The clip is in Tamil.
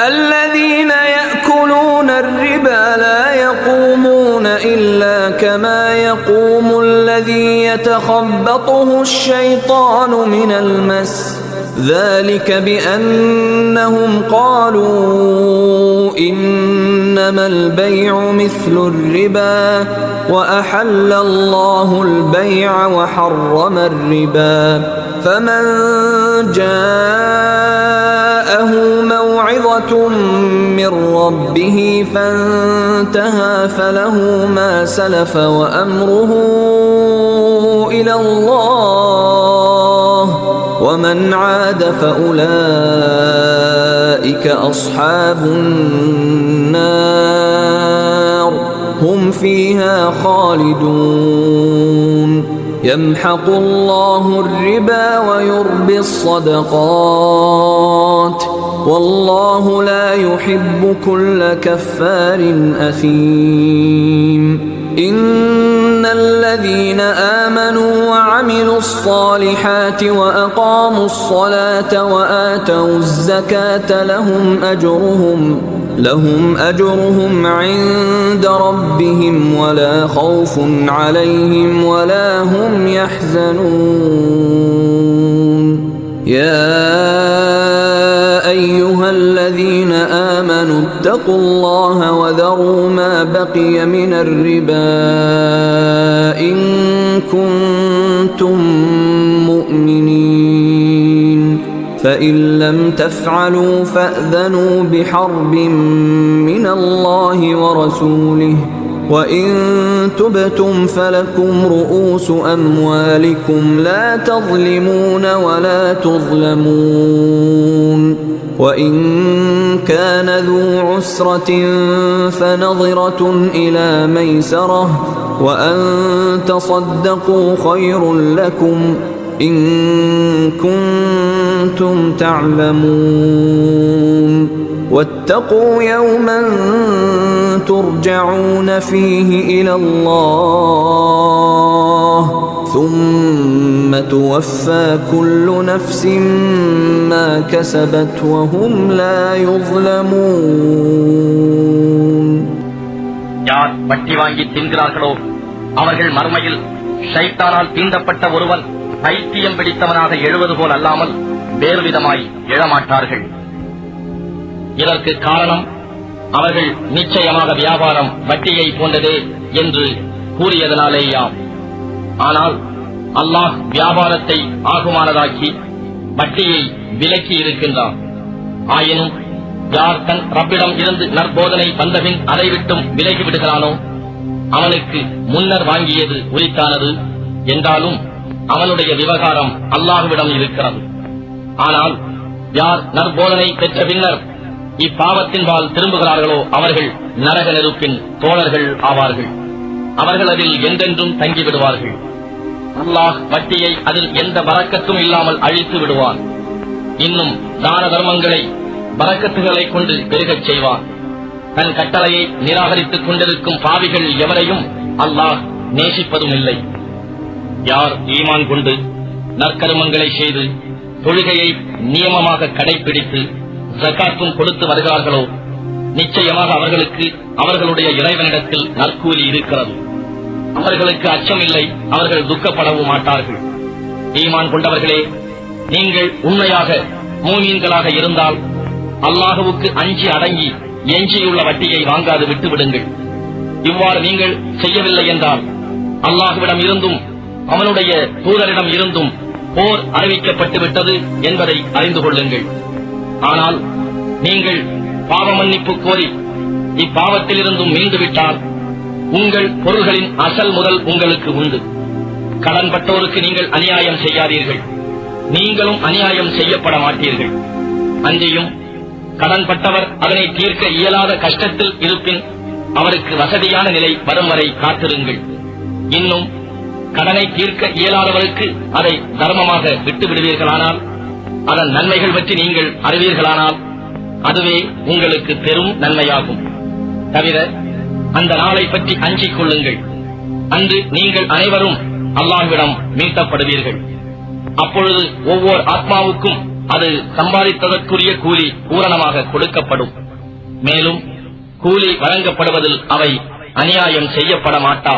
الذين يأكلون الربا لا يقومون إلا كما يقوم الذي يتخبطه الشيطان من المس ذلك بأنهم قالوا إنما البيع مثل الربا وأحل الله البيع وحرم الربا فمن جاءه موعظة من ربه فانتهى فله ما سلف وأمره إلى الله ومن عاد فأولئك أصحاب النار هم فيها خالدون يمحق الله الربا ويربي الصدقات والله لا يحب كل كفار أثيم إن الذين آمنوا وعملوا الصالحات وأقاموا الصلاة وآتوا الزكاة لهم أجرهم عند ربهم ولا خوف عليهم ولا هم يحزنون يا أيها الذين آمنوا اتقوا الله وذروا ما بقي من الربا إن كنتم مؤمنين فإن لم تفعلوا فأذنوا بحرب من الله ورسوله وإن تبتم فلكم رؤوس أموالكم لا تظلمون ولا تظلمون وإن كان ذو عسرة فنظرة إلى ميسرة وأن تصدقوا خير لكم إن كنتم تعلمون واتقوا يوما ترجعون فيه إلى الله ثم توفى كل نفس ما كسبت وهم لا يظلمون யார் வட்டி வாங்கி தின்கிறார்களோ அவர்கள் மறுமையில் ஷைத்தானால் தீண்டப்பட்ட ஒருவன் பைத்தியம் பிடித்தவனாக எழுவது போல் அல்லாமல் வேறு விதமாய் எழமாட்டார்கள். இதற்கு காரணம் அவர்கள் நிச்சயமாக வியாபாரம் வட்டியை போன்றதே என்று கூறியதனாலேயாம். ஆனால் அல்லாஹ் வியாபாரத்தை ஆகுமானதாக்கி வட்டியை விலக்கி இருக்கின்றான். ஆயினும் யார் தன் ரப்பிடம் இருந்து நற்போதனை வந்தபின் அதை விட்டும் விலகி விடுகிறானோ அவனுக்கு முன்னர் வாங்கியது உரித்தானது என்றாலும் அவனுடைய விவகாரம் அல்லாஹ்விடம் இருக்கிறது. ஆனால் யார் நற்போதனை பெற்ற பின்னர் இப்பாவத்தின்பால் திரும்புகிறார்களோ அவர்கள் நரக நெருப்பின் தோழர்கள் ஆவார்கள். அவர்கள் அதில் என்றென்றும் தங்கிவிடுவார்கள். அல்லாஹ் வட்டியை அதில் எந்த பரக்கத்தும் இல்லாமல் அழித்து விடுவான். இன்னும் தான தர்மங்களை பரக்கத்துகளை கொண்டு பெருகச் செய்வான். தன் கட்டளையை நிராகரித்துக் கொண்டிருக்கும் பாவிகள் எவரையும் அல்லாஹ் நேசிப்பதும் இல்லை. யார் ஈமான் கொண்டு நற்கருமங்களை செய்து தொழுகையை நியமமாக கடைபிடித்து ஜகாத்தும் கொடுத்து வருகிறார்களோ நிச்சயமாக அவர்களுக்கு அவர்களுடைய இறைவனிடத்தில் நற்கூலி இருக்கிறது. அவர்களுக்கு அச்சம் இல்லை, அவர்கள் துக்கப்படவும் மாட்டார்கள். ஈமான் கொண்டவர்களே, நீங்கள் உண்மையாக மூமீன்களாக இருந்தால் அல்லாஹுவுக்கு அஞ்சி அடங்கி எஞ்சியுள்ள வட்டியை வாங்காது விட்டுவிடுங்கள். இவ்வாறு நீங்கள் செய்யவில்லை என்றால் அல்லாஹுவிடம் இருந்தும் அவனுடைய தூதரிடம் இருந்தும் போர் அறிவிக்கப்பட்டு விட்டது என்பதை அறிந்து கொள்ளுங்கள். ஆனால் நீங்கள் பாவ மன்னிப்பு கோரி இப்பாவத்திலிருந்தும் மீண்டுவிட்டால் உங்கள் பொருள்களின் அசல் முதல் உங்களுக்கு உண்டு. கடன்பட்டோருக்கு நீங்கள் அநியாயம் செய்யாதீர்கள், நீங்களும் அநியாயம் செய்யப்பட மாட்டீர்கள். அன்றியும் கடன்பட்டவர் அதனை தீர்க்க இயலாத கஷ்டத்தில் இருப்பின் அவருக்கு வசதியான நிலை வரும் வரை காத்திருங்கள். இன்னும் கடனை தீர்க்க இயலாதவருக்கு அதை தர்மமாக விட்டு விடுவீர்களானால், அதன் நன்மைகள் பற்றி நீங்கள் அறிவீர்களானால் அதுவே உங்களுக்கு பெரும் நன்மையாகும். தவிர அந்த நாளை பற்றி அஞ்சிக் கொள்ளுங்கள். அன்று நீங்கள் அனைவரும் அல்லாஹ்விடம் மீட்டப்படுவீர்கள். அப்பொழுது ஒவ்வொரு ஆத்மாவுக்கும் அது சம்பாதித்ததற்குரிய கூலி பூரணமாக கொடுக்கப்படும். மேலும் கூலி வழங்கப்படுவதில் அவை அநியாயம் செய்யப்பட மாட்டா.